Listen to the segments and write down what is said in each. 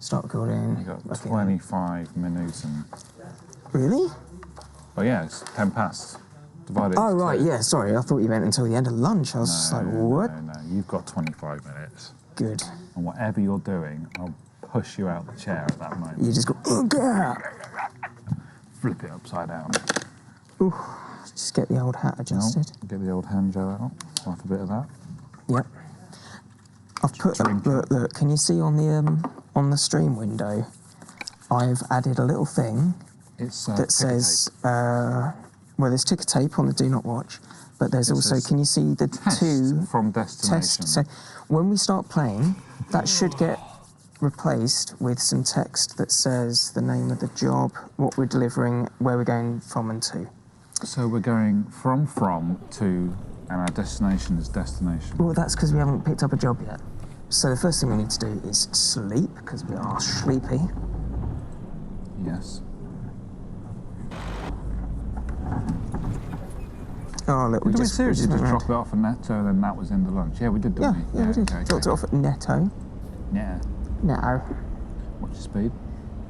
Start recording. You got 25 minutes and... Really? Oh yeah, it's 10 past. Divided Oh, into right, two. yeah, sorry. I thought you meant until the end of lunch. I was just like, what? No, you've got 25 minutes. Good. And whatever you're doing, I'll push you out the chair at that moment. You just go, oh, God. Flip it upside down. Ooh, just get the old hat adjusted. No, get the old hand gel out. Like a bit of that. Yep. I've put look, can you see on the stream window? I've added a little thing that says well, there's ticker tape on the do not watch, but there's also, can you see the two from destination? So when we start playing, that should get replaced with some text that says the name of the job, what we're delivering, where we're going from and to. So we're going from to, and our destination is destination. Well, that's because we haven't picked up a job yet. So the first thing we need to do is sleep, because we are sleepy. Yes. Oh, look, Did we seriously just drop it off at Netto and then that was in the lunch? Yeah, we did, didn't we? Yeah, we did. Dropped it off at Netto. Yeah. No. What's your speed?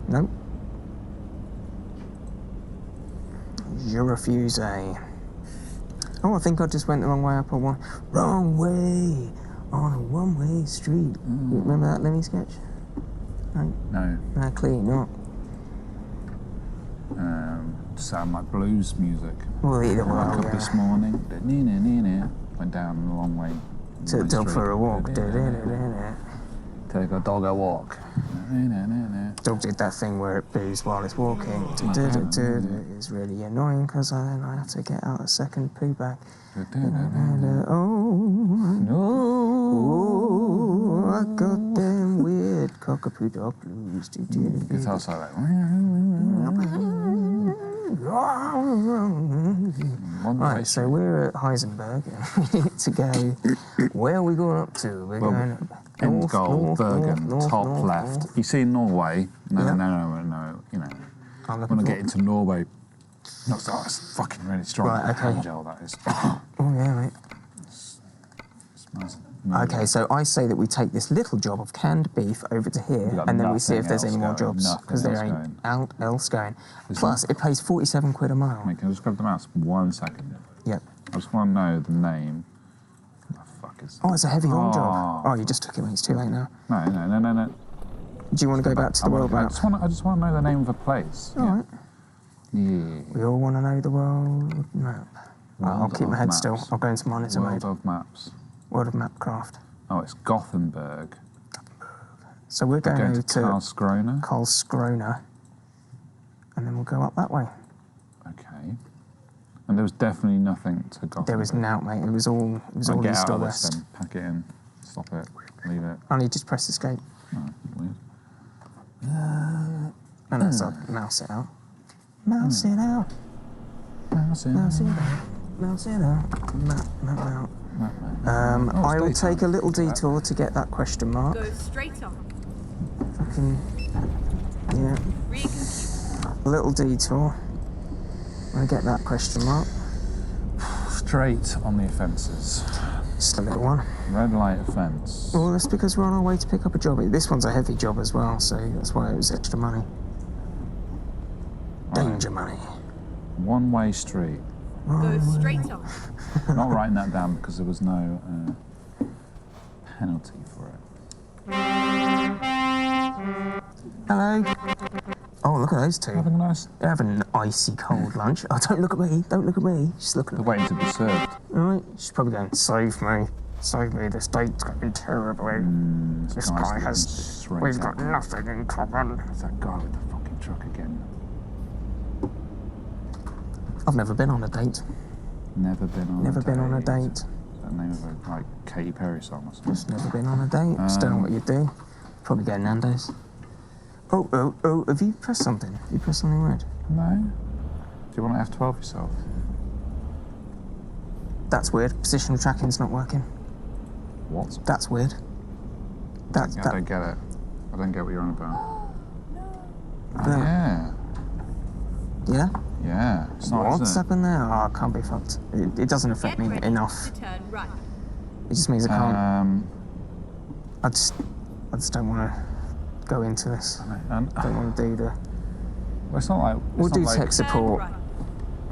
No. Eurofuse. Oh, I think I just went the wrong way up a one. Wrong way on a one-way street. You remember that Lemmy sketch? No. No, clearly not. Sound like blues music. Well, either way. Woke up this morning. Went down a long way. Took a dog for a walk. Take a dog a walk. Dog did that thing where it boos while it's walking. It's really annoying because then I have to get out a second poo bag. Oh, I got them weird cockapoo dog blues. Guitar solo. Right, so we're at Helsingborg and we need to go. Where are we going up to? We're going up. End goal, Bergen, top left. You see Norway? No. You know, when I get into Norway, it's fucking really strong. Right, okay. Hand gel, that is. Oh yeah, mate. It's nice. Okay, so I say that we take this little job of canned beef over to here, and then we see if there's any more jobs, because there ain't else going. Plus, it pays 47 quid a mile. Mate, can I just grab the mouse for 1 second? Yep. I just want to know the name. Oh, it's a heavy oil job. Oh, you just took it, mate. It's too late now. No. Do you want to go back to the world map? I just want to know the name of a place. All right. Yeah. We all want to know the world map. I'll keep my head still. I'll go into monitor mode. World of Maps. World of Mapcraft. Oh, it's Gothenburg. So we're going to Karlskrona, and then we'll go up that way. Okay. And there was definitely nothing to Gothenburg. There was now, mate. It was all east or west. Then. Pack it in. Stop it. Leave it. Only just press escape. Oh, weird. And that's up. Mouse it out. Mouse it out. Mouse it out. Mouse it out. Mouse it out. Map out. I will take a little detour to get that question mark. Go straight on. Fucking yeah. A little detour. I get that question mark. Straight on the offences. Just a little one. Red light offence. Well, that's because we're on our way to pick up a job. This one's a heavy job as well, so that's why it was extra money. Danger money. One-way street. Go straight on. Not writing that down because there was no penalty for it. Hello. Oh, look at those two. Having a nice... They're having an icy cold lunch. Oh, don't look at me. Don't look at me. She's looking at me. They're waiting to be served. All right. She's probably going, save me. Save me. This date's going to be terrible. This guy has... We've got nothing in common. It's that guy with the fucking truck again. I've never been on a date. Never been on a date. Is that the name of a Katy Perry song or something? Just never been on a date. Just don't know what you'd do. Probably go Nando's. Oh, have you pressed something? Have you pressed something weird? No. Do you want to F12 yourself? That's weird. Positional tracking's not working. What? That's weird. I don't get it. I don't get what you're on about. Yeah. Yeah? Yeah. It's not, what's happened there? Oh, I can't be fucked. It doesn't affect me enough. Turn right. It just means I can't. I just don't want to go into this. And, Don't want to do the... well, it's not like... We'll it's do not like, tech support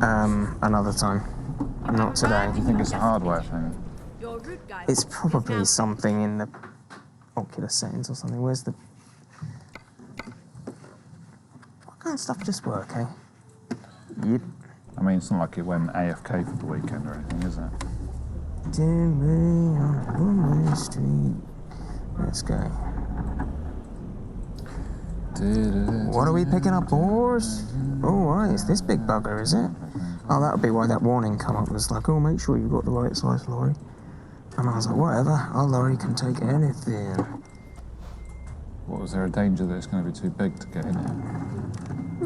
another time. Not today. Do you think it's a hardware thing? Your route guide It's is probably now something in the Oculus settings or something. Where's the... What kind of stuff just work, eh? Yep. I mean, it's not like it went AFK for the weekend or anything, is it? Dim me on a one-way street. Let's go. What are we picking up, boys? Oh, right, it's this big bugger, is it? Oh, that would be why that warning come up. Was like, oh, make sure you've got the right size lorry. And I was like, whatever, our lorry can take anything. What, was there a danger that it's going to be too big to get in it?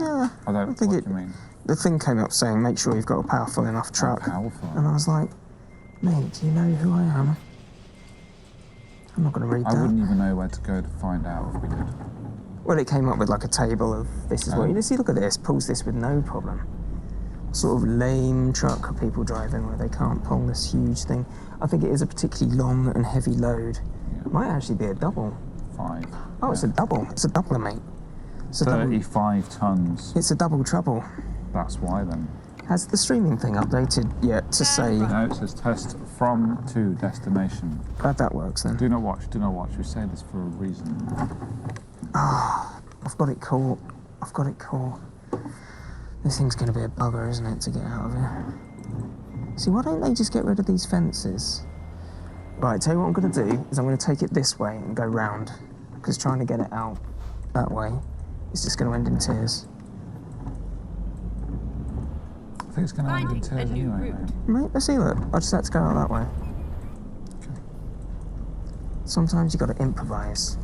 Yeah, I don't think what do you mean? The thing came up saying, make sure you've got a powerful enough truck. Powerful. And I was like, mate, do you know who I am? I'm not going to read that. I wouldn't even know where to go to find out if we did. Well, it came up with like a table of this is what you see. Look at this, pulls this with no problem. Sort of lame truck are people driving where they can't pull this huge thing. I think it is a particularly long and heavy load. Yeah. Might actually be a double. 5. Oh, yeah. It's a double. It's a doubler, mate. It's a 35 tons. It's a double trouble. That's why then. Has the streaming thing updated yet to say? No, it says test from to destination. Glad that works then. Do not watch, do not watch. We say this for a reason. Ah, I've got it caught. I've got it caught. This thing's going to be a bugger, isn't it, to get out of here? See, why don't they just get rid of these fences? Right, tell you what I'm going to do is I'm going to take it this way and go round, because trying to get it out that way is just going to end in tears. I think it's going to end in tears anyway. Mate, let's see, look. I just had to go out that way. Okay. Sometimes you got to improvise.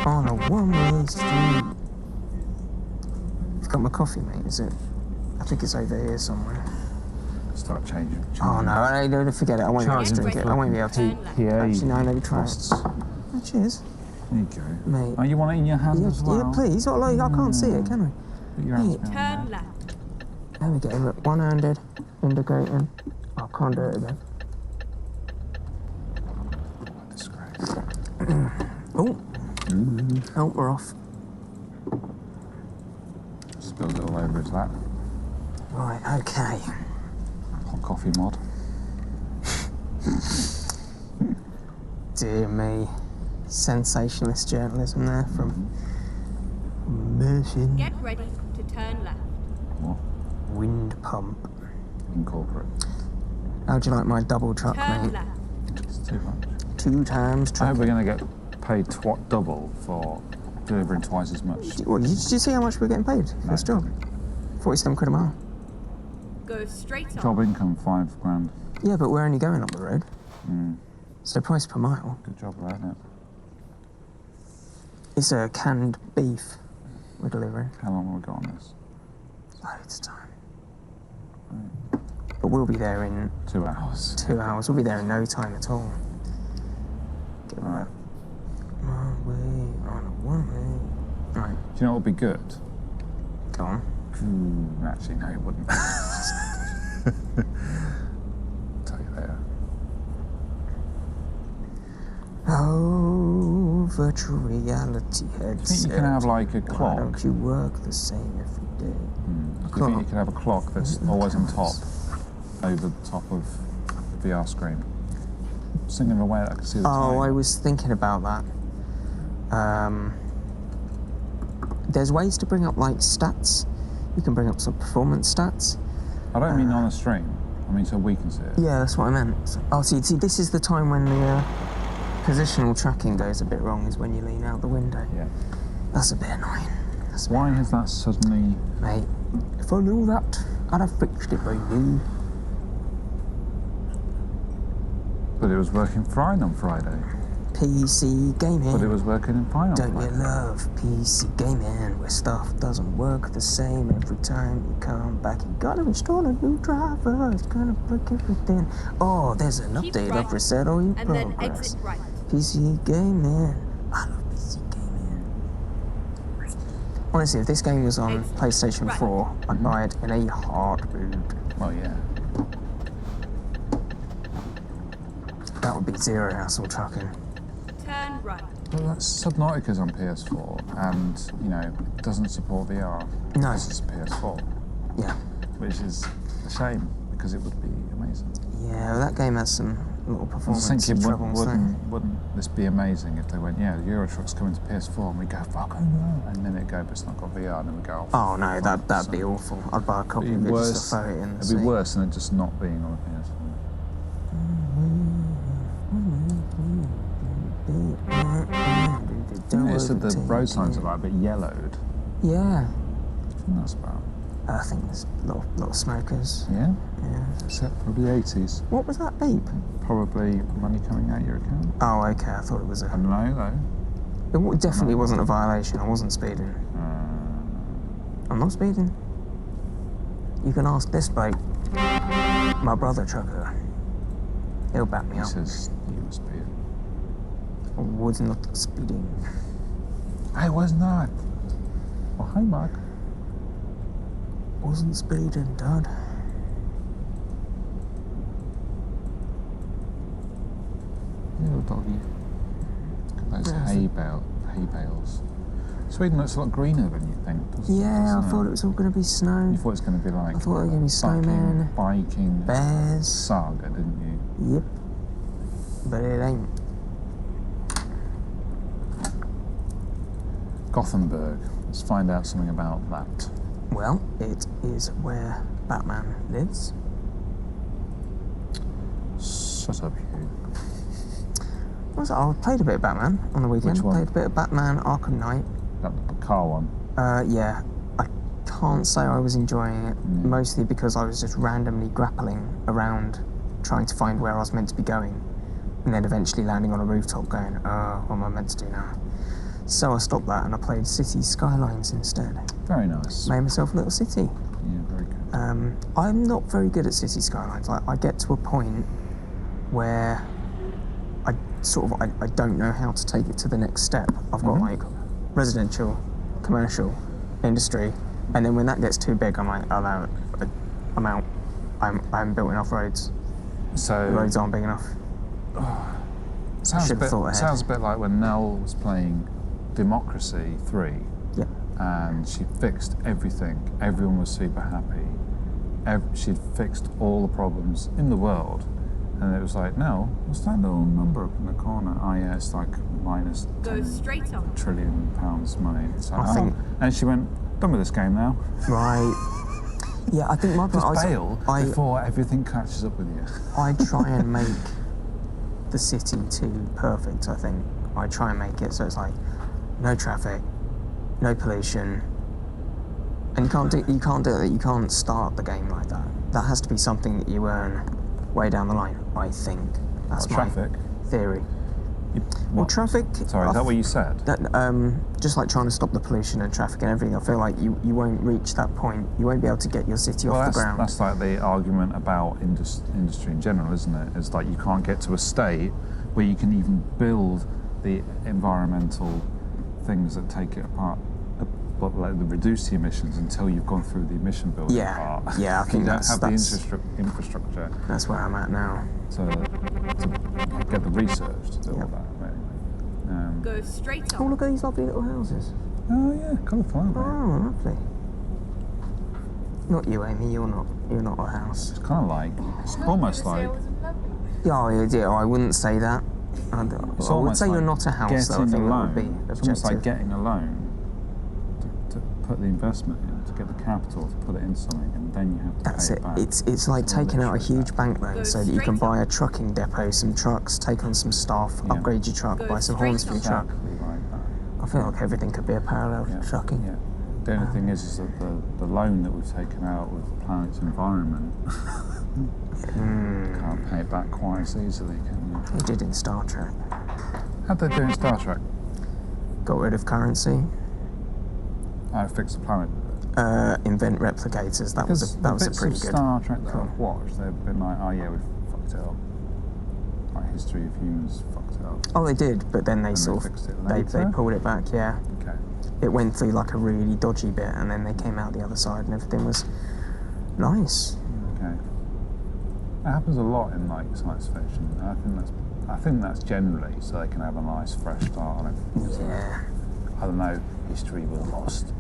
On a one-way street. I've got my coffee, mate, is it? I think it's over here somewhere. Start changing. Oh no, I don't forget it. I won't be able to drink it. I won't be able to. Yeah, actually, no, maybe try it. Oh, cheers. There you go. Mate. Oh, you want it in your hand as well? Yeah, please. Not like I can't see it, can I? Put your hands Mate. down turn left. There we go. Look, one-handed, indicating. I can't do it again. there. Disgrace. Oh. Oh, we're off. Spilled it all over his lap. Right, okay. Hot coffee mod. Dear me. Sensationalist journalism there from Mersin. Get ready to turn left. What? Wind pump. Incorporate. How'd you like my double truck, Turn mate? left. It's too much. 2 times I truck. hope we're going to get paid double for delivering twice as much. Well, did you see how much we're getting paid for this job? 47 quid a mile. Go straight on. Job income, 5 grand. Yeah, but we're only going up the road. Mm. So price per mile. Good job of that, isn't it? It's a canned beef we're delivering. How long have we got on this? Loads of time. But we'll be there in 2 hours. 2 hours. We'll be there in no time at all. Get Right. one way on a one way. Right, Do you know what would be good? go on. Actually, no, it wouldn't. I'll tell you later. Oh, virtual reality headset. Do you think you can have like a Why clock? don't you work the same every day? Do you think you can have a clock that's always on top, over the top of the VR screen? Singing away, I can see the time. Oh, I was thinking about that. There's ways to bring up like stats. You can bring up some performance stats. I don't mean on a stream. I mean so we can see it. Yeah, that's what I meant. Oh, see, this is the time when the positional tracking goes a bit wrong, is when you lean out the window. Yeah. That's a bit annoying. That's a bit Why has that suddenly... Mate, if I knew that, I'd have fixed it by now. But it was working fine on Friday. PC gaming. But it was working fine on Don't you Friday. love PC gaming, where stuff doesn't work the same every time you come back? You gotta install a new driver, it's gonna break everything. Oh, there's an Keep update. right, I've reset all your And then progress. exit right. PC gaming. I love PC gaming. Honestly, if this game was on Exit PlayStation right. 4, I'd buy it in a heartbeat. Well, yeah. That would be zero hassle trucking. Turn right. Well, that's Subnautica's on PS4, and you know it doesn't support VR. No. It's just PS4, Yeah. which is a shame because it would be amazing. Yeah, well, that game has some little I was performance thinking, troubles. wouldn't this be amazing if they went, yeah, the Eurotruck's coming to PS4, and we go, fuck, oh no, and then it go, but it's not got VR, and then we go, Oh no, that'd be awful. I'd buy a copy of it just to throw it in the It'd be worse than it just not being on a PS4. You said the road signs are like a bit yellowed. Yeah. What do you think that's about? I think there's a lot of smokers. Yeah? Yeah. Except probably 80s. What was that beep? Probably money coming out your account. Oh, okay. I thought it was I don't know, though. It definitely wasn't a violation. I wasn't speeding. I'm not speeding. You can ask this bloke, my brother trucker. He'll back me He up. says you were speeding. I was not speeding. I was not. Oh, hi, Mark. Wasn't speeding, Dad. Little doggy. Look at those hay bales. Sweden looks a lot greener than you think, doesn't it? Yeah, I Doesn't thought it was all going to be snow. You thought it was going to be like I thought it was going to be snowmen, biking bears. saga, didn't you? Yep. But it ain't. Gothenburg. Let's find out something about that. Well, it is where Batman lives. Shut up, you. I played a bit of Batman on the weekend. Which one? Played a bit of Batman Arkham Knight. That the car one. Yeah. I can't say I was enjoying it, Mm. mostly because I was just randomly grappling around trying to find where I was meant to be going, and then eventually landing on a rooftop going, what am I meant to do now? So I stopped that and I played City Skylines instead. Very nice. Made myself a little city. Yeah, very good. I'm not very good at City Skylines. I get to a point where I don't know how to take it to the next step. I've got like residential, commercial, industry, and then when that gets too big, I'm like, I'm out. I haven't built enough roads. So The roads aren't big enough. sounds should've thought ahead. sounds a bit like when Nell was playing Democracy 3, Yeah. and she fixed everything. Everyone was super happy. She'd fixed all the problems in the world. And it was like, no, what's that little number up in the corner? Oh yeah, it's like minus Go 10 straight on. trillion pounds money. It's like, I think- and she went, done with this game now. Right. Yeah, I think my Just bail before everything catches up with you. I try and make the city too perfect. I think I try and make it so it's like no traffic, no pollution, and you can't do it. You can't start the game like that. That has to be something that you earn way down the line. I think that's my Traffic? theory. Well, What? traffic. Sorry, is that what you said? That, just like trying to stop the pollution and traffic and everything, I feel like you won't reach that point. You won't be able to get your city off the ground. That's like the argument about industry in general, isn't it? It's like you can't get to a state where you can even build the environmental things that take it apart, but like reduce the emissions until you've gone through the emission building part. Yeah, I think you don't that's have the infrastructure that's where I'm at now. to get the research to do all that. Really. Go straight Oh, on. look at these lovely little houses. Oh yeah, colourful, aren't they? Oh, lovely. Not you, Amy. You're not a house. It's kind of like, it's almost like. Yeah, I wouldn't say that. I would almost say like you're not a house, though. I getting think a that loan. would be It's objective. almost like getting a loan to put the investment in, to get the capital to put it into something, and then you have to That's pay it. it back. It's like taking out a literally huge that. bank loan Go so that you can straight buy a trucking depot, some trucks, take on some staff, Yeah. upgrade your truck, Go buy some straight Hornsby on. truck. Exactly like that. I feel like everything could be a parallel Yeah. to trucking. Yeah. The only thing is that the loan that we've taken out with the planet's environment can't pay it back quite as easily, can you? They did in Star Trek. How'd they do in Star Trek? Got rid of currency, Fix the planet. invent replicators. That was a pretty good. Star Trek that I've watched, they've been like, oh yeah, we fucked it up. Like history of humans fucked it up. Oh, they did, but then they And sort they of fixed it they later? pulled it back. Yeah, Okay. it went through like a really dodgy bit, and then they came out the other side, and everything was nice. Okay. It happens a lot in like science fiction. And I I think that's generally so they can have a nice fresh start on everything. Yeah. I don't know, history was lost.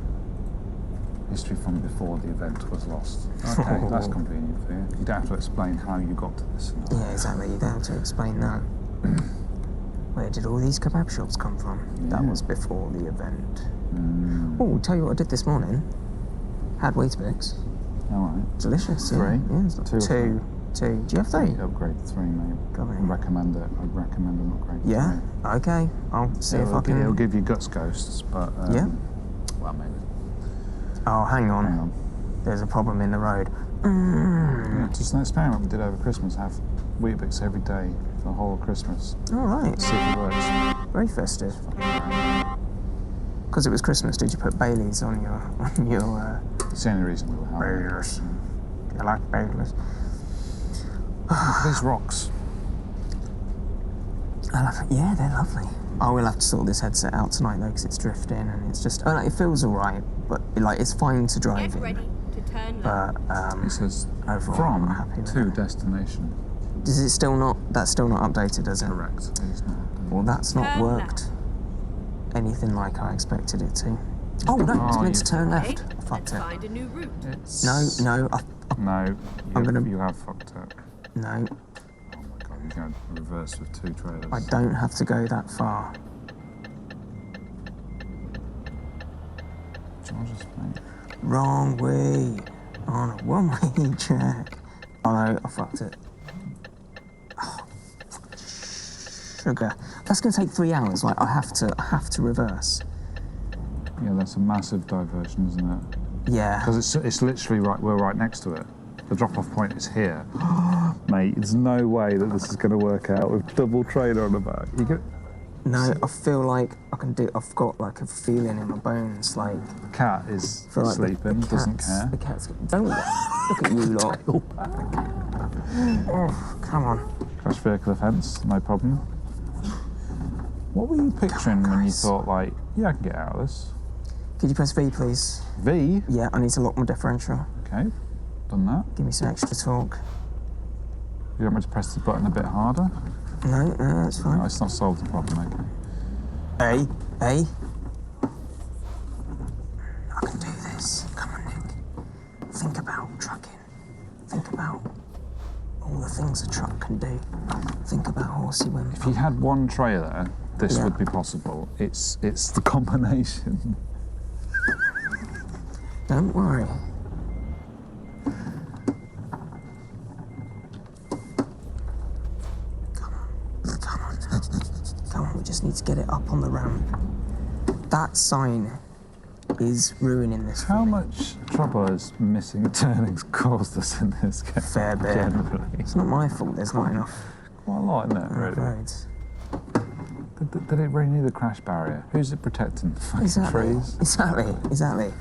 History from before the event was lost. Okay, that's convenient for you. You don't have to explain how you got to this. Yeah, exactly. You don't have to explain that. Where did all these kebab shops come from? Yeah. That was before the event. Oh, tell you what I did this morning. Had Weetabix. All right. Delicious. Three? Yeah, it's like Two or two. Two. Do you have three? Upgrade to 3, mate. Go on. I'd recommend it. I'd recommend an upgrade to Yeah? 3. Okay. I'll see if I can... It'll give you guts ghosts, but... Yeah? Well, maybe. Oh, hang on. Hang on. There's a problem in the road. Yeah, just an experiment we did over Christmas. Have Weetabix every day for the whole of Christmas. All right. See if it works. Very festive. Because it was Christmas, did you put Baileys on your It's the only reason we were having it. Baileys? You like Baileys? These rocks. Yeah, they're lovely. I will have to sort this headset out tonight though, because it's drifting and it's just. Oh, like, it feels alright, but like it's fine to drive Get in. ready to turn left. But It says overall, I'm happy from with to it. destination. Is it still not? That's still not updated, is it? Correct. It's not. Well, that's not Turn worked. Anything like I expected it to. Oh no, it's meant to turn Okay, left. I fucked let's it. find a new route. It's... No, No. I'm gonna- You have fucked it. no. Oh my god, you're going to reverse with 2 trailers. I don't have to go that far. Charges, mate. Wrong way. On a one-way track. Oh no, I fucked it. Oh, sugar. That's gonna take 3 hours. Like I have to reverse. Yeah, that's a massive diversion, isn't it? Yeah. Because it's literally right. We're right next to it. The drop-off point is here. Mate, there's no way that this is going to work out with double trailer on the back. You get No, I feel like I can do. I've got like a feeling in my bones, like. cat is I feel like sleeping, doesn't care. The cat's. Don't look at you lot. Oh, come on. Crash vehicle offence, no problem. What were you picturing when you thought, like, yeah, I can get out of this? Could you press V, please? V? Yeah, I need to lock my differential. Okay, done that. Give me some extra torque. You want me to press the button a bit harder? No, that's No, fine. it's not solved the problem, okay. A. I can do this. Come on, Nick. Think about trucking. Think about all the things a truck can do. Think about Horsey when. If you had one trailer, this Yeah. would be possible. It's the combination. Don't worry. Come on, we just need to get it up on the ramp. That sign is ruining this. How much trouble has missing turnings caused us in this game? Fair bit. Generally. It's not my fault, there's not enough Quite a lot, isn't it, really? roads. Did it really need a crash barrier? Who's it protecting? Fucking Exactly. trees? Exactly.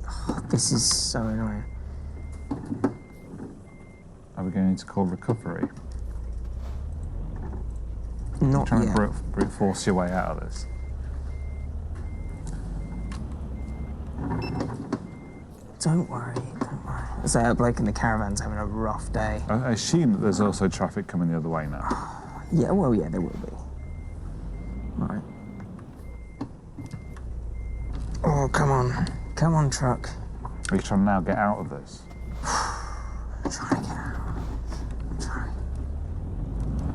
Oh, this is so annoying. Are we going to need to call recovery? Not Trying yet. to brute force your way out of this. Don't worry. So that bloke in the caravan's having a rough day. I assume that there's also traffic coming the other way now. Yeah, well, yeah, there will be. Right. Oh, come on. Come on, truck. Are you trying to now get out of this? I'm trying to get out. I'm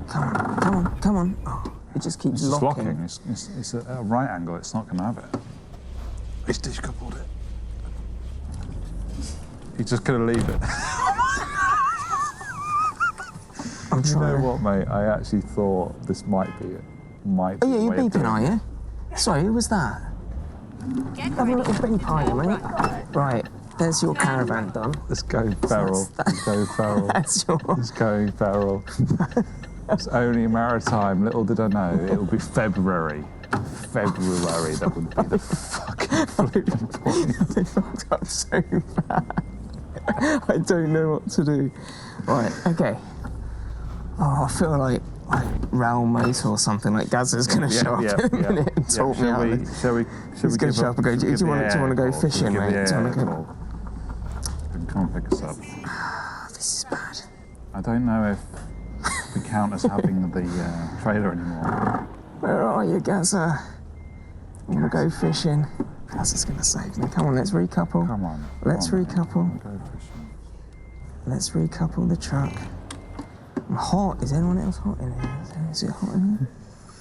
trying. Come on. Oh, it just keeps It's just locking. locking. It's at a right angle. It's not going to have it. He's decoupled it. He's just going to leave it. I'm You know trying. what, mate? I actually thought this might be it. Might be Oh, yeah, the you're way of beeping, doing are it. you? Sorry, who was that? Get Have a ready little to beep, are you, turn mate? right. Right, there's your caravan done. It's going feral. It's going feral. That's your. It's going feral. It's only maritime. Little did I know, it would be February. February, that would be the fucking flipping point. I fucked up so bad. I don't know what to do. Right, okay. Oh, I feel like Raoul Mate or something. Like Gazza's going to show up in a minute and talk me out of it. Shall we He's gonna show up and go, do you want to go fishing, mate? Do you wanna go- Come and pick us up. This is bad. I don't know if we count as having the trailer anymore. Where are you, Gazza? I want to go fishing. Gazza's going to save me. Come on, let's recouple. Come on. Let's recouple. Go fishing. Let's recouple the truck. I'm hot. Is anyone else hot in here? Is it hot in here?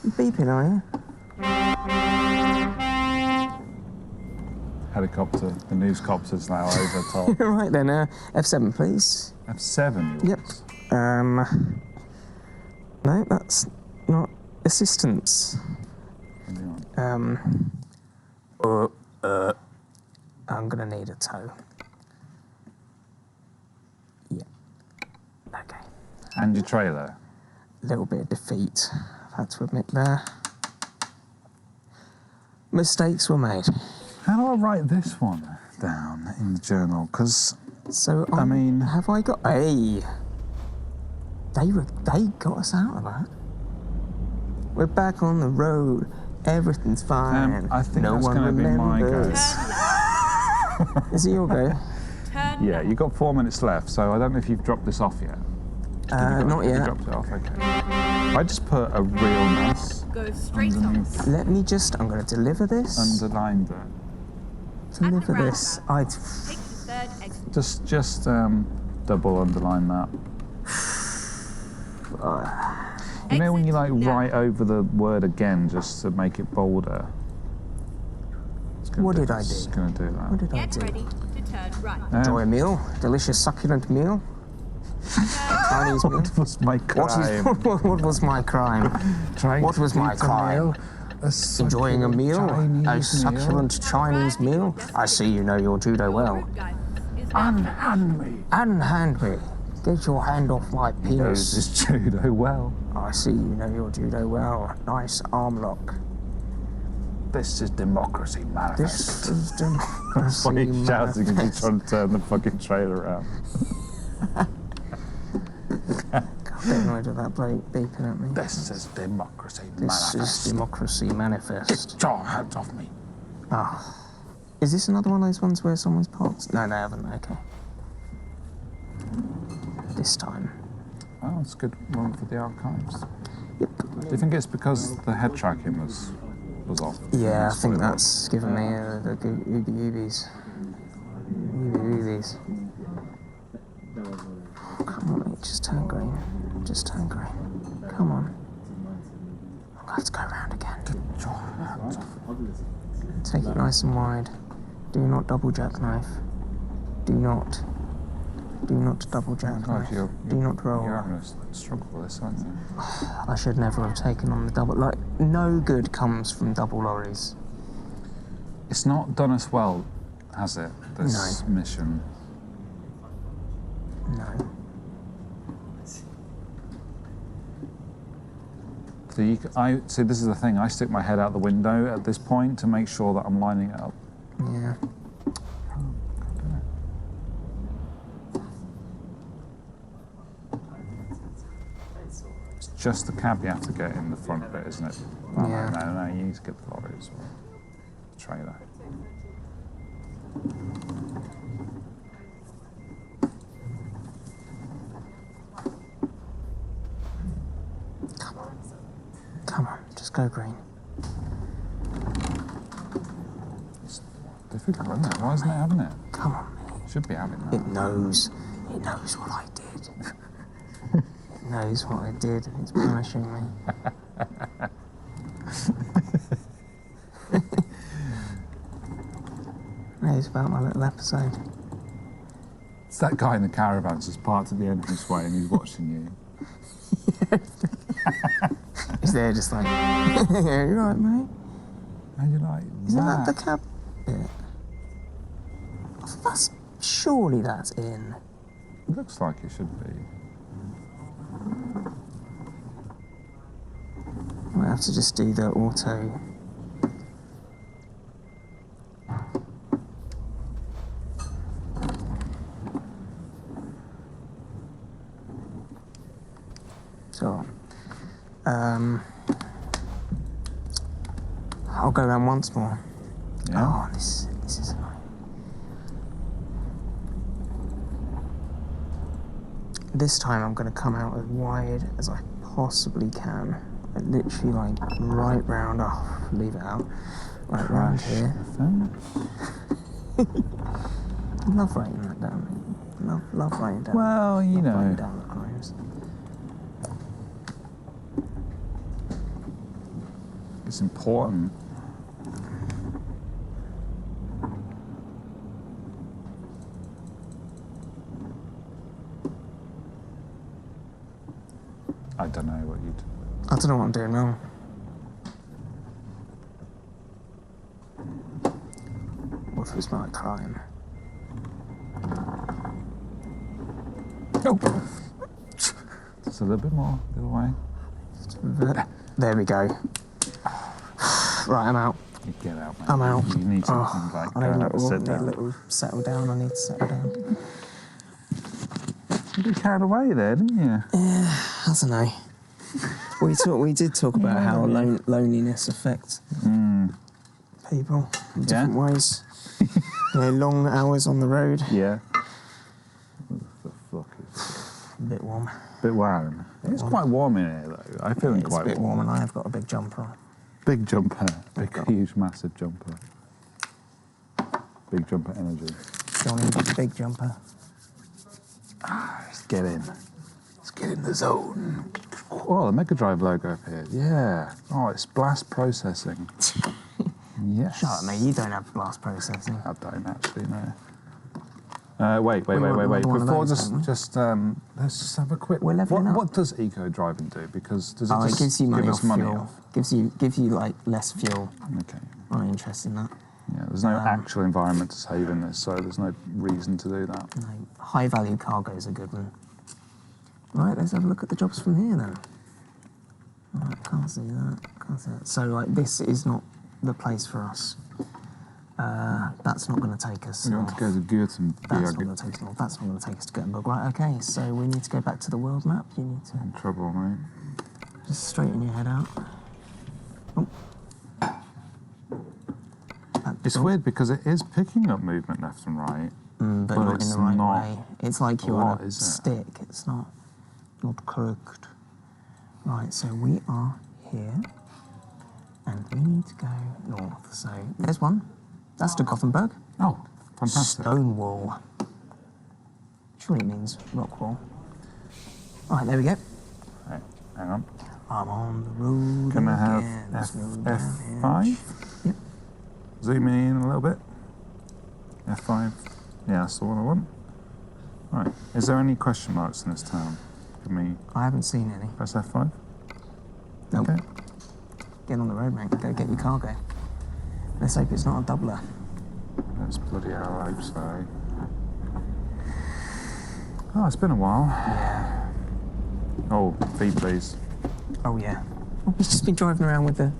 You beeping, are you? Helicopter. The news copter's now over top. Right then, F7, please. F7, yours? Yep. No, that's not assistance. What do you want? I'm gonna need a tow. Yeah. Okay. And your trailer. A little bit of defeat, I've had to admit there. Mistakes were made. How do I write this one down in the journal? Because, So, I mean... have I got... Hey! They got us out of that. We're back on the road. Everything's fine. I think no that's one going to be my go. remembers. Is it your go? Turn Yeah, left. you've got 4 minutes left, so I don't know if you've dropped this off yet. Not You yet. dropped it off, okay. I just put a realness Go straight on. underneath, Let me just... I'm going to deliver this. underlined it. Deliver this. Take the third exit. Just double underline that. You know when you like Exit now. write over the word again just to make it bolder? What did I It's do? going to do that. What did I Get do? ready to turn right. Enjoy a meal. Delicious, succulent meal. Chinese meal. What was my crime? What was my crime? Trying What to was my eat a crime? meal, Enjoying a meal? Chinese A meal. succulent Chinese meal? I see you know your judo well. Route guidance is Unhand me. Unhand me. Get your hand off my Knows penis. his judo well. I see you know your judo well. Nice arm lock. This is democracy This manifest. is democracy. Funny shouting as he's manifest. trying to turn the fucking trailer around. God, get annoyed with that bloke beeping at me. This is democracy This manifest. is democracy manifest. Get your hands off me. Ah. Is this another one of those ones where someone's parked? No, they haven't. Okay. This time. Oh, it's a good one for the archives. Yep. Do you think it's because the head tracking was off? Yeah, I think what it was. that's given me the oobies. Oobies. Come on, mate, just turn green. Just turn green. Come on. I'm gonna have to go around again. Get your hands off. Take it nice and wide. Do not double jackknife. Do not double jackknife. God, Do not roll. You're having a struggle with this, aren't you? I should never have taken on the double. Like, no good comes from double lorries. It's not done us well, has it? This mission. No. So see, this is the thing. I stick my head out the window at this point to make sure that I'm lining it up. Yeah. It's just the cab you have to get in the front bit, isn't it? Yeah. No, you need to get the lorry as well. The trailer. Come on, just go green. It's difficult, isn't it? Why isn't it having it? Come on, mate. Should be having that. It knows. It knows what I did. It knows what I did, and it's punishing me. Knows about my little episode. It's that guy in the caravan just parked at the entranceway and he's watching you. He's there just like, yeah, you're right, mate. And you're like, Isn't that the cab bit? I thought surely that's in. Looks like it should be. I might have to just do the auto. So, I'll go around once more. Yeah. Oh, this is annoying. This time I'm going to come out as wide as I possibly can. Like, literally, like, right round. Oh, leave it out. Right round here. Love writing that down. Love writing down. Well, you know. Writing down the crimes. It's important. I don't know what you'd... I don't know what I'm doing now. What if it's not a crime? Oh! Just a little bit more, the other way. There we go. Right, I'm out. You get out, mate. I'm out. You need something like I need have a sit a down. little settle down. I need to settle down. You got carried away there, didn't you? Yeah, I don't know. We did talk about how loneliness affects people in different ways. You know, long hours on the road. Yeah. What the fuck is this? A bit warm. Bit warm. It's quite warm in here, though. I'm feeling It's quite a bit warm, and I have got a big jumper on. Big jumper. Big, huge, massive jumper. Big jumper energy. Johnny, big jumper. Let's get in. Let's get in the zone. Oh, the Mega Drive logo up here. Yeah. Oh, it's blast processing. Yes. Shut up, mate. You don't have blast processing. I don't actually know. Wait. want one of Before, those, don't we? let's just have a quick. We're levelling up. What does eco driving do? Because does it Oh, just it gives you money give off us money fuel. off? Gives you like less fuel. Okay. I'm not interested in that. Yeah. There's no actual environment to save in this, so there's no reason to do that. No, high value cargo is a good one. Right, let's have a look at the jobs from here then. Right, can't see that. So like this is not the place for us. That's not going to take us. We want to go to Göteborg. That's not going to take us north. That's not going to take us to Göteborg. Right, okay, so we need to go back to the world map. You need to In trouble, mate. just straighten your head out. Oh. It's weird because it is picking up movement left and right. But not in it's the right not way. It's like you're what, on a is it? stick. It's not correct. Right, so we are here, and we need to go north. So there's one. That's to Gothenburg. Oh, fantastic. Stone wall. Surely it means rock wall. Right, there we go. Right, hang on. I'm on the road Can I again. have Slow down F5? here. Yep. Zoom in a little bit. F5. Yeah, that's the one I want. Right. Is there any question marks in this town? Give me. I haven't seen any. Press F5. Nope. Okay. Get on the road, mate. Go get your cargo. Let's hope it's not a doubler. That's bloody hell, I hope so. Oh, it's been a while. Yeah. Oh, feed, please. Oh, yeah. Oh, we've just been driving around with the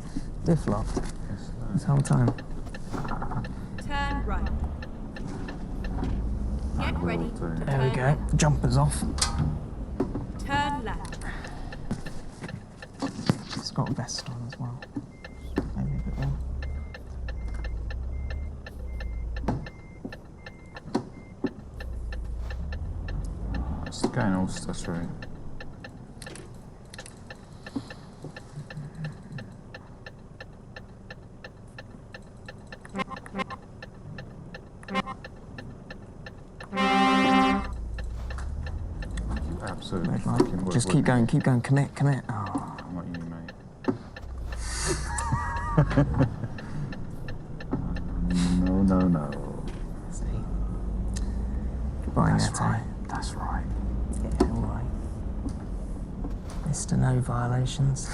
diff loft this whole time. Turn right. Get ready will to do. turn There we go. left. Jumper's off. Turn left. It's got a vest on as well. Maybe a bit more. It's going all stuttery. You absolutely Red fucking light. would, Just keep wouldn't you? going. Commit. Oh, Not you, mate. No. see. Goodbye, That's Netto. right. That's right. Yeah, all right. Mr. No violations.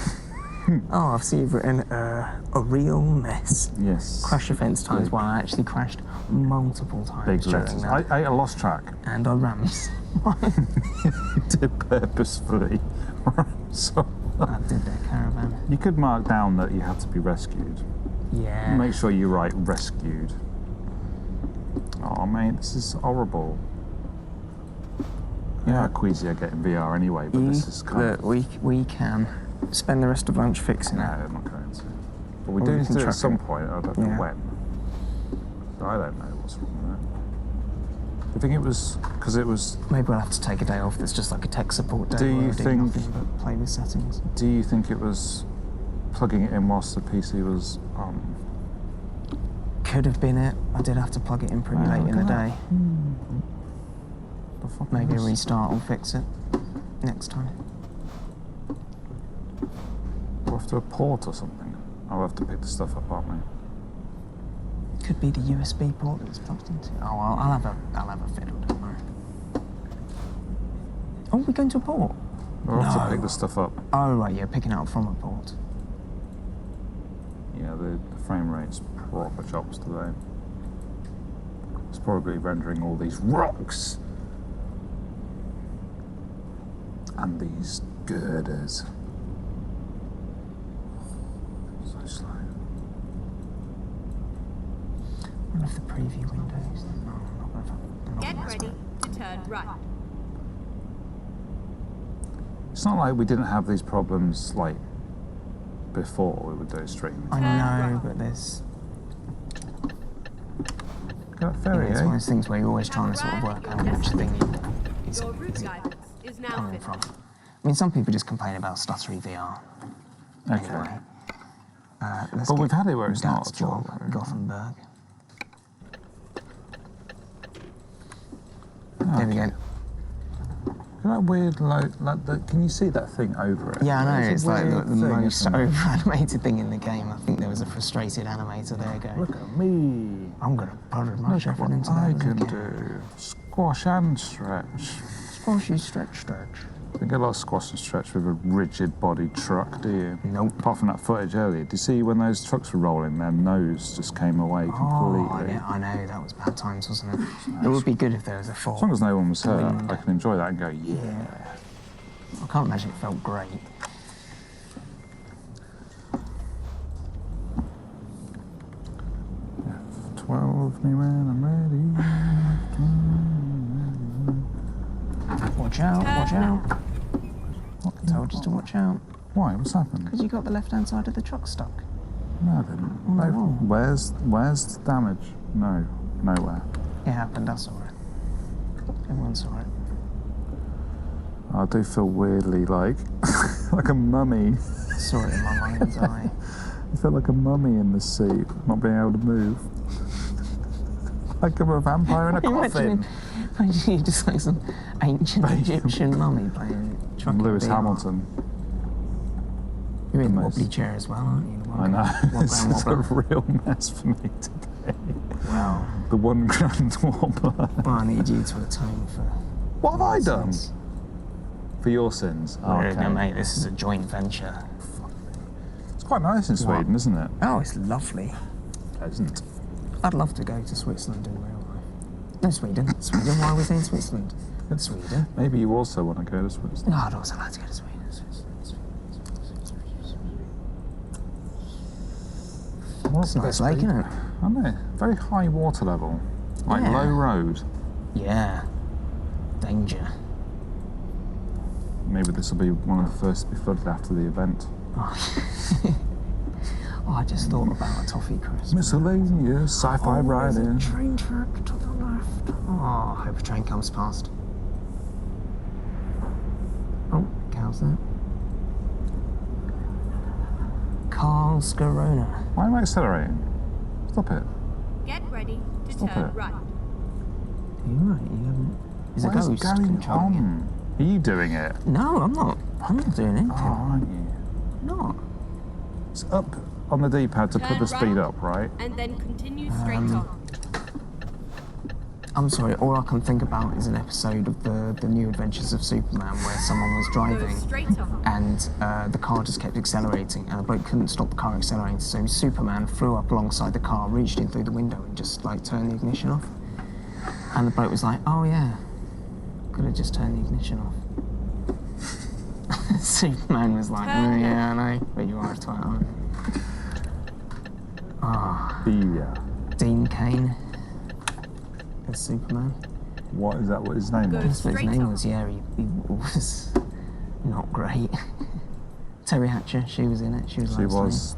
Oh, I've seen you've written a real mess. Yes. Crash offence times Big- one. I actually crashed multiple times Big during letters. that. I lost track. And I rammed. You did purposefully. So I did their caravan. you could mark down that you had to be rescued. Yeah. Make sure you write rescued. Oh mate, this is horrible. Yeah, queasy I get in VR anyway, but this is kind Look, of... we can spend the rest of lunch fixing No, it. I'm not going to. But we Or do we need to can do it at track some it. point, I don't know Yeah. when. So I don't know what's wrong with I think it was because it was. Maybe we'll have to take a day off that's just like a tech support day. Do you where I do think- nothing but play with settings? Do you think it was plugging it in whilst the PC was on? Could have been it. I did have to plug it in pretty Wow, late in the look at day. The fuck Maybe a is- restart will fix it next time. We'll have to a port or something. I'll have to pick the stuff up, aren't we? Could be the USB port that it's plugged into. Oh, well, I'll have a fiddle, don't worry. Oh, we're going to a port? We'll have No. to pick the stuff up. Oh, right, you're picking it up from a port. Yeah, the frame rate's proper chops today. It's probably rendering all these rocks and these girders. So slow. One of the preview windows. No, I'm not going to. Get ready to turn right. It's not like we didn't have these problems like before we would do streaming. I know, but there's. Got a ferry, It's eh? one of those things where you're always trying to sort of work out which thing is Your route guidance is now coming finished. from. I mean, some people just complain about stuttery VR. Okay. Anyway, let's But get we've had it where it's not Dad's at all. job at Gothenburg. There we go. That weird, can you see that thing over it? Yeah, I know. It's It's a like the weird thing, most isn't it? over-animated thing in the game. I think there was a frustrated animator there going, Look at me. I'm going to put my Look at effort what into I that. can Look at do. Squash and stretch. Squashy stretch. You don't get a lot of squash and stretch with a rigid body truck, do you? Nope. Apart from that footage earlier, did you see when those trucks were rolling, their nose just came away completely? Oh, yeah, I know. That was bad times, wasn't it? It would be good if there was a fall. As long as no one was hurt, Wind. I can enjoy that and go, yeah. I can't imagine it felt great. F12 me when I'm ready. Watch out, watch out. What? Told you to watch out. Why? What's happened? Because you got the left-hand side of the truck stuck. No, I didn't. Oh, No. no. Where's the damage? No, nowhere. It happened, I saw it. Everyone saw it. I do feel weirdly like like a mummy. Saw it in my mind's eye. I feel like a mummy in the seat, not being able to move. Like I'm a vampire in a coffin. Imagine you just like some ancient Egyptian mummy playing truck. I'm Lewis Hamilton. You're in the Almost. wobbly chair as well, aren't you? I know. This is a Wobbler. real mess for me today. Wow. The one grand wobbler. Well, I need you to atone for. What have I done? sins. For your sins? Oh, There you go, okay. mate. This is a joint venture. It's quite nice in Sweden, isn't it? Oh, it's lovely. Pleasant. I'd love to go to Switzerland in real life. No, Sweden. Sweden. Why are we saying Switzerland? Sweden. Maybe you also want to go to Switzerland. No, I'd also like to go to Sweden. What's It's a nice lake, isn't it? I know. Very high water level. Like Yeah. low road. Yeah. Danger. Maybe this will be one of the first to be flooded after the event. Oh, I just thought about a toffee crisp. Miscellaneous sci-fi There's a riding. train track to the left. Oh, I hope a train comes past. Oh, cows there. Karlskrona. Why am I accelerating? Stop it. Get ready to Stop turn it. right. Are you right? You haven't. Is a What is ghost going controlling it? on? Are you doing it? No, I'm not. I'm not doing anything. Oh, aren't you? Not. It's up on the D-pad to put Turn the speed right. up, right? And then continue straight on. I'm sorry, all I can think about is an episode of the New Adventures of Superman where someone was Go driving straight on. and the car just kept accelerating and the bloke couldn't stop the car accelerating, so Superman flew up alongside the car, reached in through the window and just like turned the ignition off. And the bloke was like, oh yeah, could have just turned the ignition off. Superman was like, oh yeah, I know, but you are a twat, aren't you? Ah, Yeah. Dean Cain as Superman. What is that? What his name Go was? That's what his straight name on. was, yeah, he was not great. Terry Hatcher, she was in it. She was She like was.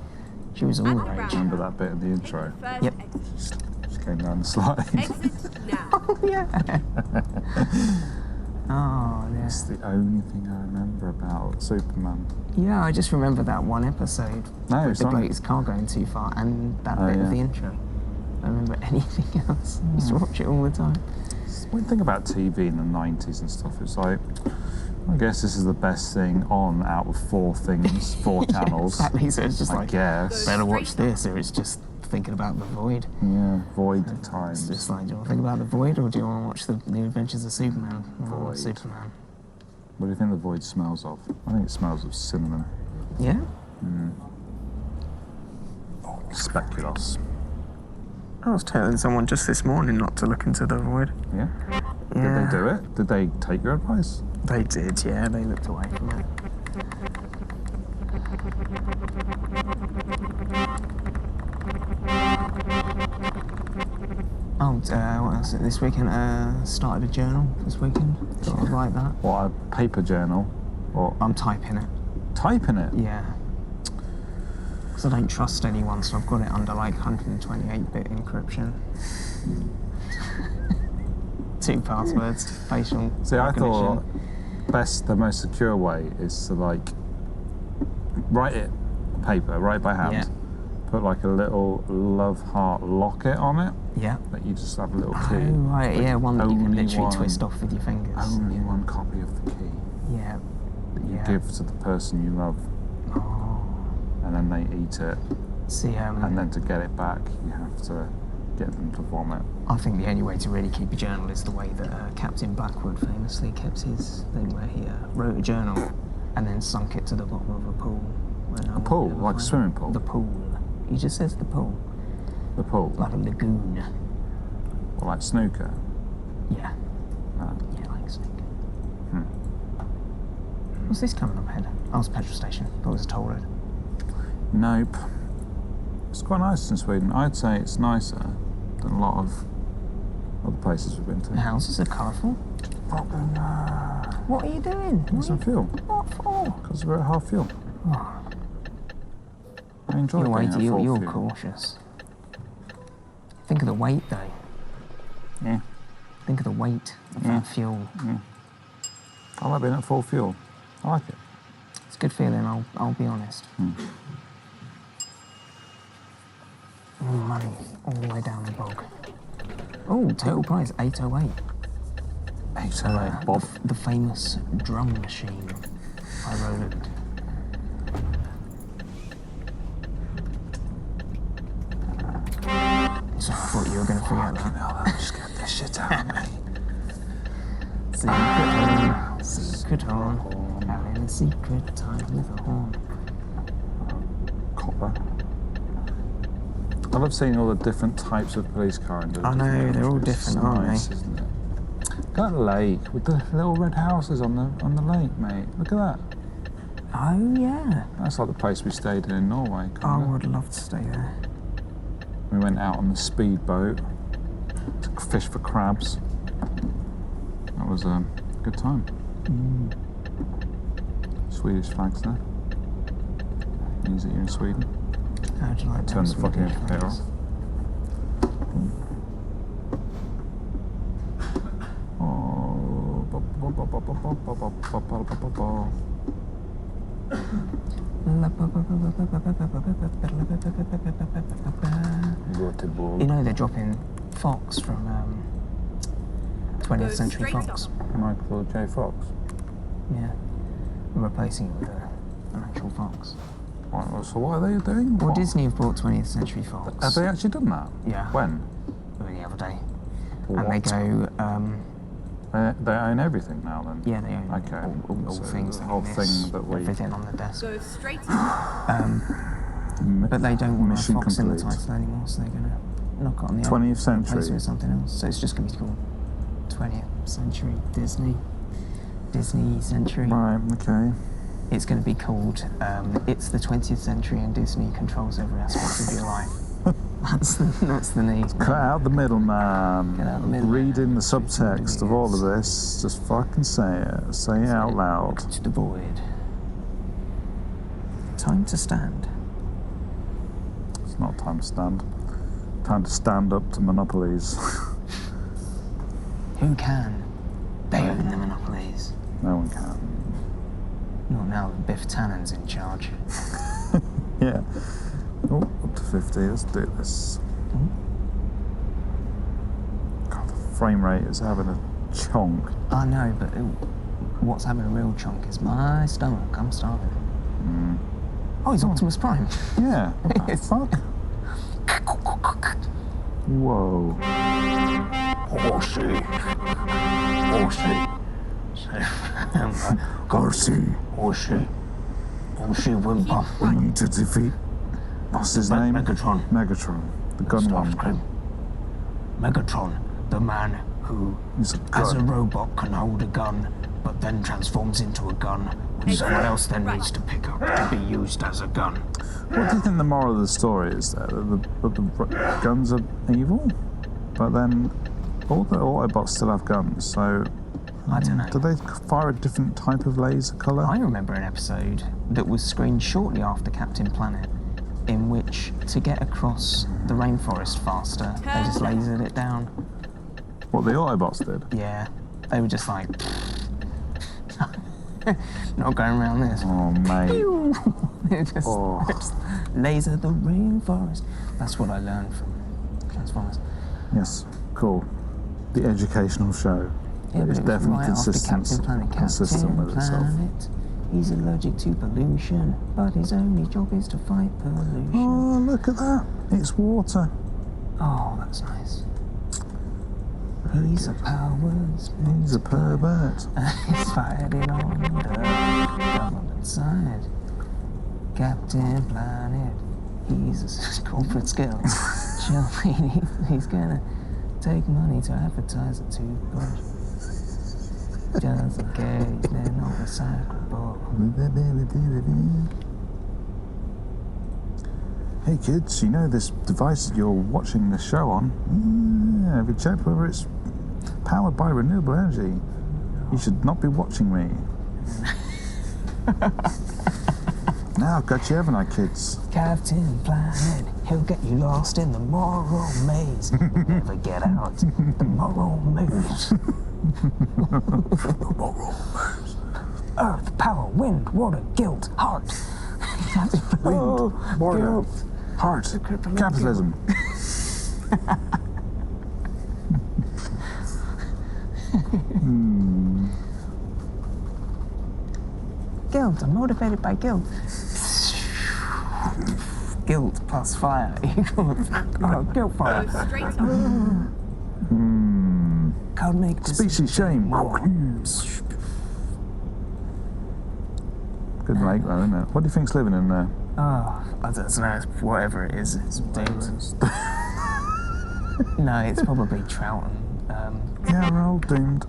She was all And rage. round. Remember that bit in the intro? Yep. First exit. She going down the slide. Exit now. Oh, yeah. Oh, It's yeah. the only thing I remember about Superman. Yeah, I just remember that one episode. No, with it's the not. bloke's car going too far and that Oh, bit yeah. of the intro. I don't remember anything else. I used to watch it all the time. The weird thing about TV in the 90s and stuff, it's like, I guess this is the best thing on out of 4 things, 4 channels. Exactly, so it's just I like, guess. better watch this, or it's just thinking about the void. Yeah, void It's times. just like, do you want to think about the void, or do you want to watch the New Adventures of Superman? Oh, Void. Superman. What do you think the void smells of? I think it smells of cinnamon. Yeah? Speculoos. I was telling someone just this morning not to look into the void. Yeah? Yeah. Did they do it? Did they take your advice? They did, yeah. They looked away from it. Oh, what else? This weekend, started a journal this weekend. Thought I'd write that. What, a paper journal? Or I'm typing it. typing it? Yeah. Because I don't trust anyone, so I've got it under like 128-bit encryption. 2 passwords, facial See, I recognition. thought the most secure way is to like write it on paper, write by hand, Yeah. put like a little love heart locket on it Yeah. that you just have a little Oh, key. right, yeah, one that you can Only literally one. twist off with your fingers. Only yeah. one copy of the key Yeah. that you Yeah. give to the person you love, Oh. and then they eat it, See, and then to get it back, you have to get them to vomit. I think the only way to really keep a journal is the way that Captain Blackwood famously kept his thing, where he wrote a journal and then sunk it to the bottom of a pool. A pool? Like a swimming pool? The pool. He just says the pool. The pool? Like a lagoon. Or like snooker? Yeah. Ah. Yeah, like snake. What's this coming up ahead? Oh, it's a petrol station. Thought it was a toll road. Nope. It's quite nice in Sweden. I'd say it's nicer than a lot of other places we've been The to. houses are colourful. Fucking What are you doing? Need some fuel. What for? Because we're at half fuel. Oh, I enjoy you're, being at full you're fuel. cautious. Think of the weight, though. Yeah. Think of the weight of Yeah. that fuel. I like being at full fuel. I like it. It's a good feeling, I'll be honest. Money all the way down the bog. Oh, total price, 808. 808 Bob. The famous drum machine by Roland. So I thought you were going to forget that. Hell, that just get this shit out of me. Secret horn. Having a secret time with a horn. Copper. I love seeing all the different types of police car in I know, different they're all countries. different, It's aren't nice, they? isn't it? Look at that lake with the little red houses on the lake, mate. Look at that. Oh, yeah. That's like the place we stayed in Norway. I Kinda. would love to stay there. We went out on the speedboat to fish for crabs. That was a good time. Swedish flags there. Means that you're in Sweden. How do you like Turn those the fucking Swedish indicator flags? off. Oh, Göteborg. You know they're dropping Fox from 20th Century straight Fox. Michael J. Fox. Yeah. We're replacing it with an actual Fox. Right, so what are they doing? Well, What? Disney have bought 20th Century Fox. Have they actually done that? Yeah. When? The other day. What? And they go, They own everything now then? yeah, they own Okay. all So things. the whole like thing this, that we- everything on the desk. Go straight on. But they don't want a Mission Fox in the complete. title anymore, so they're going to knock it on the 20th century. replace it with something else. So it's just going to be called 20th Century Disney. Disney Century. Right, okay. It's going to be called It's the 20th Century and Disney Controls Every Aspect of Your Life. That's the name. Cut out the middleman. Cut out the middleman. Reading the subtext of all of this. Just fucking say it. Say it out loud. To the void. Time to stand. It's not time to stand. Time to stand up to monopolies. Who can? They own the monopolies. No one can. Not now that Biff Tannen's in charge. Yeah. Oh, up to 50. Let's do this. God, the frame rate is having a chonk. I know, but what's having a real chunk is my stomach. I'm starving. Oh, he's Optimus Prime. Yeah. What the fuck? Whoa. Horsey. Horsey. Horsey Wimper. We need to defeat. What's his name? Megatron. Megatron. The gun one. Megatron, the man who, He's a as a gun. robot, can hold a gun, but then transforms into a gun, which someone else then needs to pick up to be used as a gun. What do you think the moral of the story is there? That the guns are evil? But then all the Autobots still have guns, so... I don't know. Do they fire a different type of laser colour? I remember an episode that was screened shortly after Captain Planet, in which, to get across the rainforest faster, they just lasered it down. What the Autobots did? Yeah, they were just like, not going around this. Oh, mate. They just laser the rainforest. That's what I learned from Transformers. Yes, cool. The educational show. Yeah, but It's it was definitely right consistent, after Captain Planet. consistent with itself. Planet. He's allergic to pollution, but his only job is to fight pollution. Oh, look at that. It's water. Oh, that's nice. He's a powers. He's a pervert. He's fighting on the government side. Captain Planet. He's a corporate skill. He's gonna take money to advertise a toothbrush. Just in case they're not recyclable. Hey kids, you know this device you're watching the show on? Yeah, have you checked whether it's powered by renewable energy? You should not be watching me. Now I've got you, haven't I, kids? Captain Planet, he'll get you lost in the moral maze. You'll never get out. The moral maze. The moral maze. Earth, power, wind, water, guilt, heart. Wind, water, guilt. heart, capitalism. Guilt, I'm motivated by guilt. Guilt plus fire equals guilt fire. Go straight on. Can't make this Species shame. more. Good lake though, isn't it? What do you think's living in there? Oh, I don't know. Whatever it is, it's doomed. No, it's probably trout and Yeah, we're all doomed.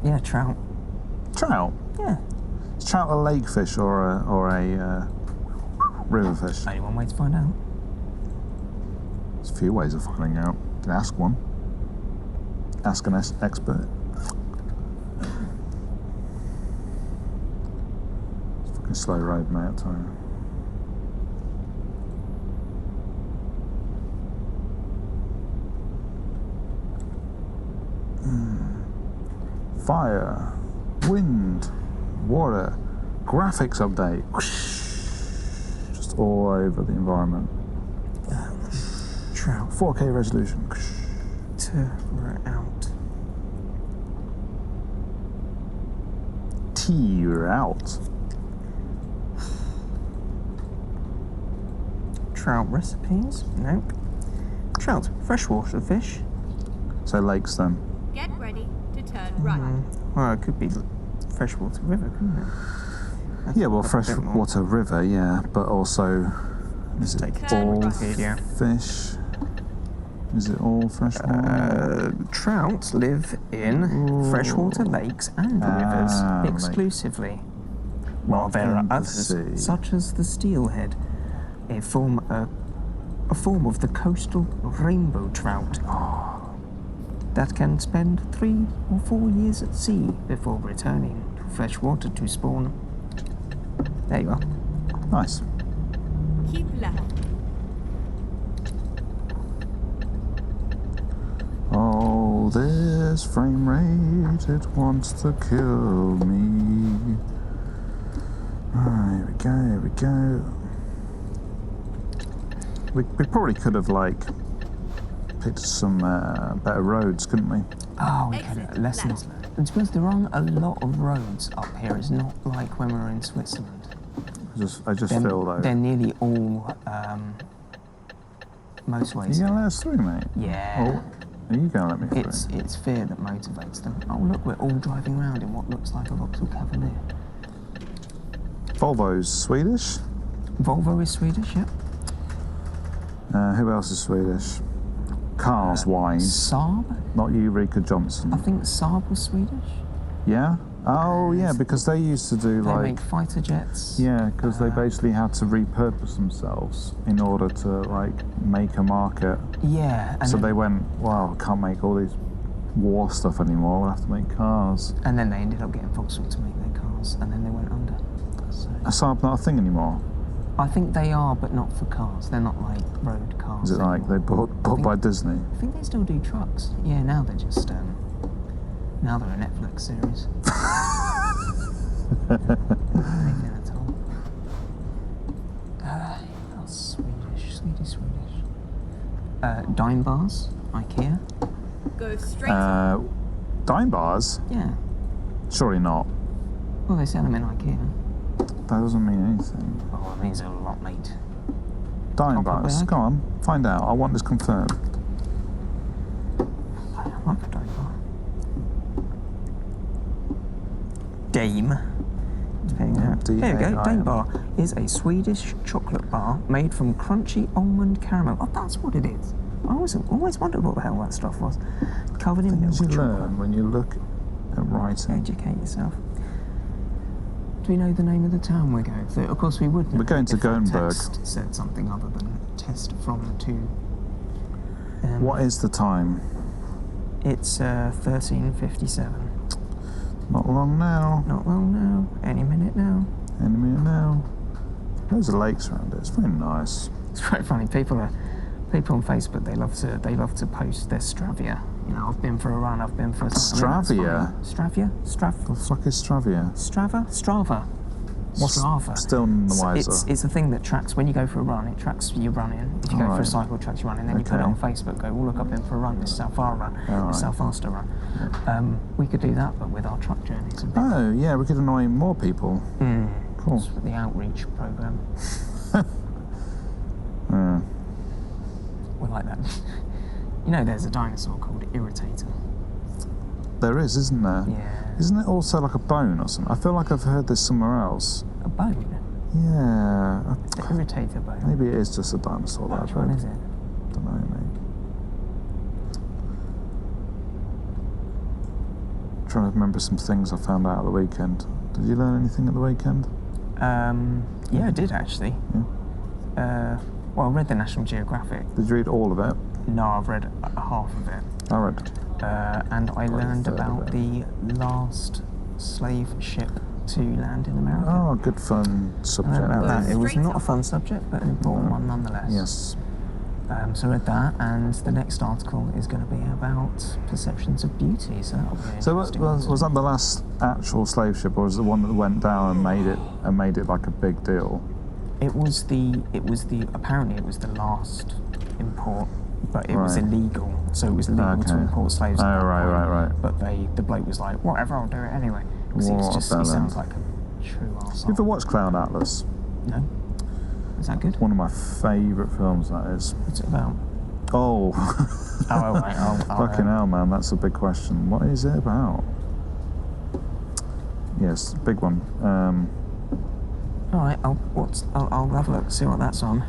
yeah, trout. Trout? Yeah. Is trout a lake fish or a river fish? Only one way to find out. There's a few ways of finding out. You can ask one. Ask an expert. It's a fucking slow road, mate, I tell you. Fire, wind, water, graphics update. Just all over the environment. Trout. 4K resolution. We're out. You're out. Trout recipes? Nope. Trout, freshwater fish. So lakes then. Get ready to turn right. Well, it could be freshwater river, couldn't it? Yeah, well, That's a bit more. freshwater river, yeah, but also is it Take all Wikipedia. fish? Is it all freshwater? Trout live in freshwater lakes and rivers exclusively. While there are in the others, sea. such as the steelhead, a form of the coastal rainbow trout that can spend 3 or 4 years at sea before returning to freshwater to spawn. There you are. Nice. Keep left. Oh, this frame rate, it wants to kill me. Here we go. We probably could have, like, picked some better roads, couldn't we? Oh, we could. Lessons learned. And to be honest, there aren't a lot of roads up here. It's not like when we were in Switzerland. I just feel though. They're nearly all motorways. Are you going to let us through, mate? Yeah. Oh, are you going to let me through? It's fear that motivates them. Oh, look, we're all driving around in what looks like a Vauxhall Cavalier. Volvo's Swedish. Volvo is Swedish, yeah. Who else is Swedish? Cars-wise. Saab? Not Eureka Johnson. I think Saab was Swedish. Yeah? Oh, yeah, because they used to do, They like... make fighter jets. Yeah, because they basically had to repurpose themselves in order to, like, make a market. Yeah. And So then, they went, well, can't make all these war stuff anymore, we'll have to make cars. and then they ended up getting Vauxhall to make their cars, and then they went under. So, Are Saab not a thing anymore? I think they are, but not for cars. They're not like road cars. Is it like they anymore. bought by Disney? I think they still do trucks. Yeah, now they're just now they're a Netflix series. Anything at all. Swedish. Dime bars, IKEA. Go straight on. Dime bars? Yeah. Surely not. Well, they sell them in IKEA. That doesn't mean anything. Oh, it means a lot, mate. Dime I'll bars. probably- Go on, find out. I want this confirmed. I like a dime bar. Dame. Depending on D-A-I-M. There we go. Dame bar is a Swedish chocolate bar made from crunchy almond caramel. Oh, that's what it is. I always wondered what the hell that stuff was. Covered in milk Things you chocolate. learn when you look at writing. Educate yourself. Do we know the name of the town we're going to? Of course we would know. We're going to if that Göteborg. text said something other than test from to. What is the time? It's 13:57. Not long now. Not long now. Any minute now. Any minute now. There's lakes around it. It's very nice. It's quite funny. People on Facebook they love to post their Stravia. You know, I've been for a run. I've been for Stravia? Stravia? The fuck is Stravia? Strava. What's Strava. still none the wiser? It's a thing that tracks when you go for a run. It tracks you running. If you go for a Alright. cycle, it tracks you running. Then you put it Okay. on Facebook. Go, look, I've been for a run. This is how far I run. This Alright. is how fast I run. We could do that, but with our truck journeys. A bit. Oh, yeah, we could annoy more people. Cool. It's the outreach program. We like that. You know, there's a dinosaur called Irritator. There is, isn't there? Yeah. Isn't it also like a bone or something? I feel like I've heard this somewhere else. A bone. Yeah. The Irritator bone. Maybe it is just a dinosaur that Which I've one heard. is it? Don't know, mate. Trying to remember some things I found out at the weekend. Did you learn anything at the weekend? Yeah, I did actually. Yeah. Well, I read the National Geographic. Did you read all of it? No, I've read half of it. I read. And I learned third of about it. the last slave ship to land in America. Oh, good fun I learned subject. about that. there. It was not a fun subject, but an important one nonetheless. Yes. So I read that, and the next article is going to be about perceptions of beauty. So that'll be So interesting. was that the last actual slave ship, or was it the one that went down and made it like a big deal? It was the apparently it was the last import, but it was Right. illegal. So it was illegal to Okay. import slaves. at Oh, that right. point. But the bloke was like, whatever, I'll do it anyway. Because What he about sounds them? like a true You arsehole. ever watch Cloud Atlas? No? Is that good? One of my favourite films, that is. What's it about? Oh. Oh, right. Fucking hell, man, that's a big question. What is it about? Yes, big one. All right, I'll have a look, see what that's on.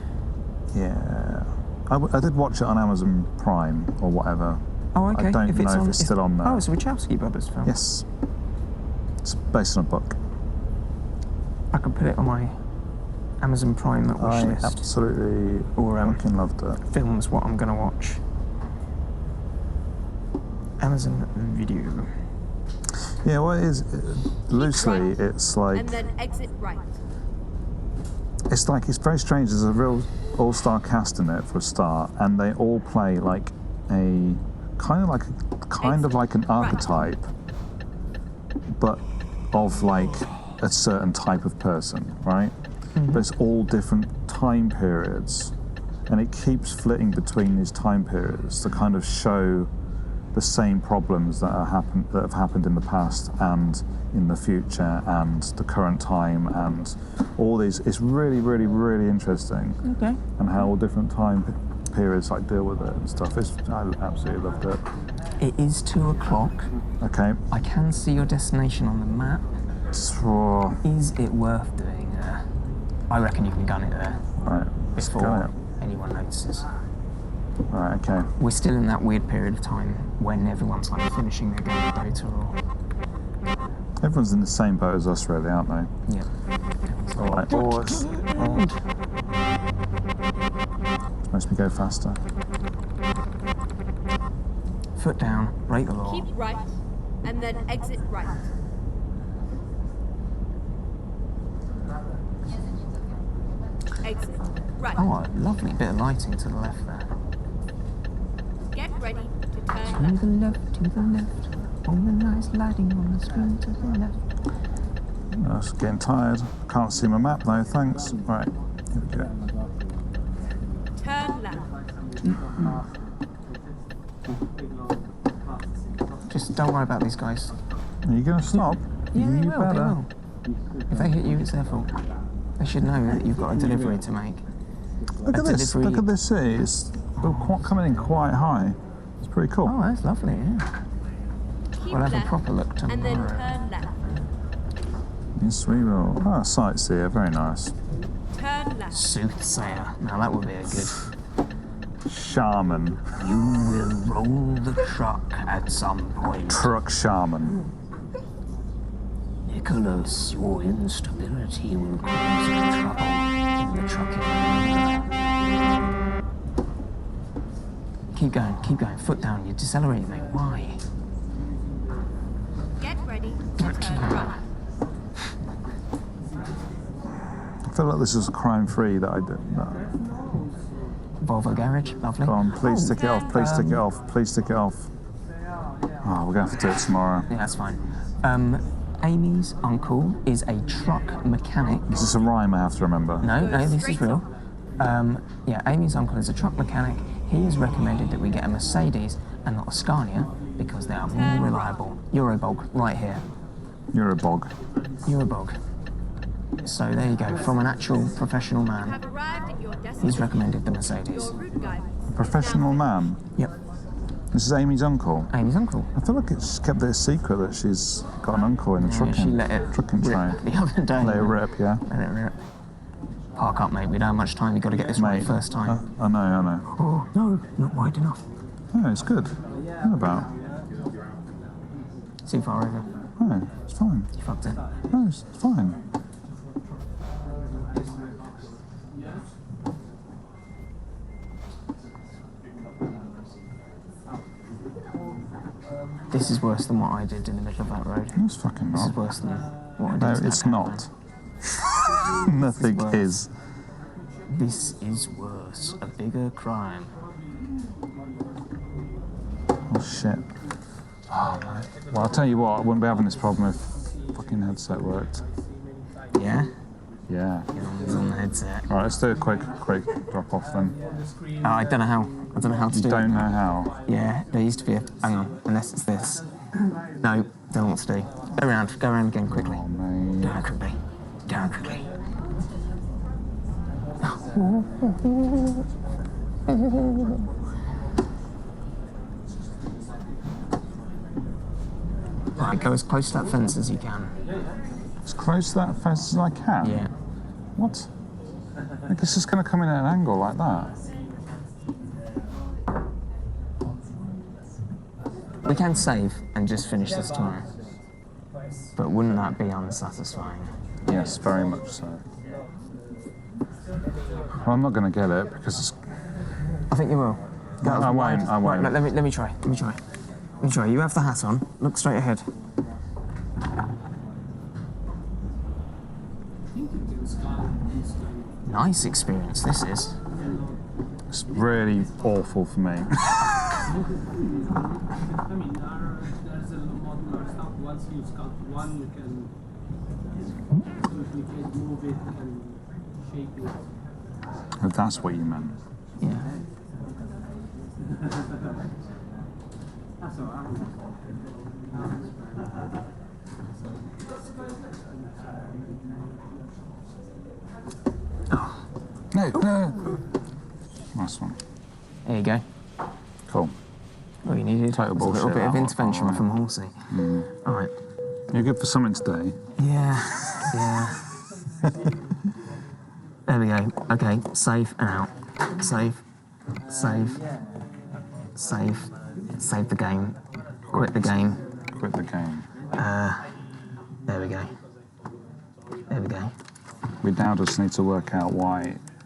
Yeah. I did watch it on Amazon Prime or whatever. Oh, okay. I don't know if it's still on there. Oh, it's a Wachowski brothers film. Yes. It's based on a book. I could put it on my Amazon Prime wish I list. absolutely Or, fucking loved it. Films what I'm going to watch. Amazon Video. Yeah, well, it is loosely. It's like And then exit right. it's very strange. There's a real all-star cast in it for a start, and they all play like a kind of like an archetype, but of like a certain type of person, right? But it's all different time periods, and it keeps flitting between these time periods to kind of show the same problems that have happened in the past and in the future and the current time and all these. It's really, really, really interesting. Okay. And how all different time periods like deal with it and stuff. I absolutely loved it. It is 2 o'clock. Okay. I can see your destination on the map. So, Is it worth doing there? I reckon you can gun it there right. Let's go before it. anyone notices. Right. Okay. We're still in that weird period of time when everyone's like finishing their game of Dota or... Everyone's in the same boat as us, really, aren't they? Yeah. All right. Oh, it's makes me go faster. Foot down, break the law. Keep right, and then exit right. Exit right. Oh, a lovely bit of lighting to the left there. Get ready to turn To left. the left, to the left. All the nice lighting on the screen to the left. I was getting tired. Can't see my map though. Thanks. Right. Here we go. Turn left. Just don't worry about these guys. Are you going to stop? Yeah, they You will, they better. will. If they hit you, it's their fault. They should know that you've got a delivery to make. Look at this. delivery- Look at this city. It's coming in quite high. It's pretty cool. Oh, that's lovely, yeah. Keep We'll have a left, proper look tomorrow. and then turn left. Yes, we will. Ah, sightseer. Very nice. Turn left. Soothsayer. Now that would be a good... Shaman. You will roll the truck at some point. Truck shaman. Nicholas, your instability will cause you trouble in the trucking area. Keep going, foot down, you're decelerating, mate. Why? Get ready to turn right. I feel like this is a crime-free that I did. No. Volvo garage, lovely. Go on, please stick it off. Please stick it off. Please stick it off. Oh, we're gonna have to do it tomorrow. Yeah, that's fine. Amy's uncle is a truck mechanic. Is this a rhyme I have to remember? No, this is real. Yeah, Amy's uncle is a truck mechanic. He has recommended that we get a Mercedes and not a Scania because they are more reliable. Eurobog, right here. Eurobog. Eurobog. So there you go, from an actual professional man. Have arrived at your destination. He's recommended the Mercedes. Your route guide. Professional man. Yep, This is Amy's uncle. Amy's uncle. I feel like it's kept it a secret that she's got an uncle in the Yeah, trucking, she let it trucking rip trade. the other day. Let it rip, yeah. Let it rip. Park up, mate. We don't have much time. You've got to get this right Mate, first time. I know. Oh, no, not wide enough. Oh, it's good. What about? Too far over. Oh, it's fine. You fucked it. No, it's fine. This is worse than what I did in the middle of that road. It's fucking This is not. worse than what I did. No, to that it's car, not. Nothing worse. is. man. This is worse. A bigger crime. Oh shit. Oh, man. Well, I'll tell you what, I wouldn't be having this problem if fucking headset worked. Yeah? Yeah. It's on the headset. Alright, let's do a quick drop off then. Oh, I don't know how. I don't know how to You do don't it. know how. Yeah, there used to be a... Hang on, unless it's this. No, don't know what to do. Go around again quickly. Oh, mate. Down quickly. Down quickly. Right, go as close to that fence as you can. As close to that fence as I can? Yeah. What? I guess it's going to come in at an angle like that. We can save and just finish this tomorrow. But wouldn't that be unsatisfying? Yes, very much so. Well, I'm not going to get it because it's... I think you will. Go I won't, I won't. Right, let me try. You have the hat on. Look straight ahead. Nice experience, this is. It's really awful for me. there's a modular stuff. Once you sculpt one, you can duplicate, move it, and shape it. If that's what you meant. Yeah. No. Nice one. There you go. Cool. All you needed Total was a little bullshit, bit of that one. intervention Alright. from Horsey. All right. You're good for something today. Yeah. There we go. Okay, save and out. Save. Save the game. Quit the game. Quit the game. There we go. We now just need to work out why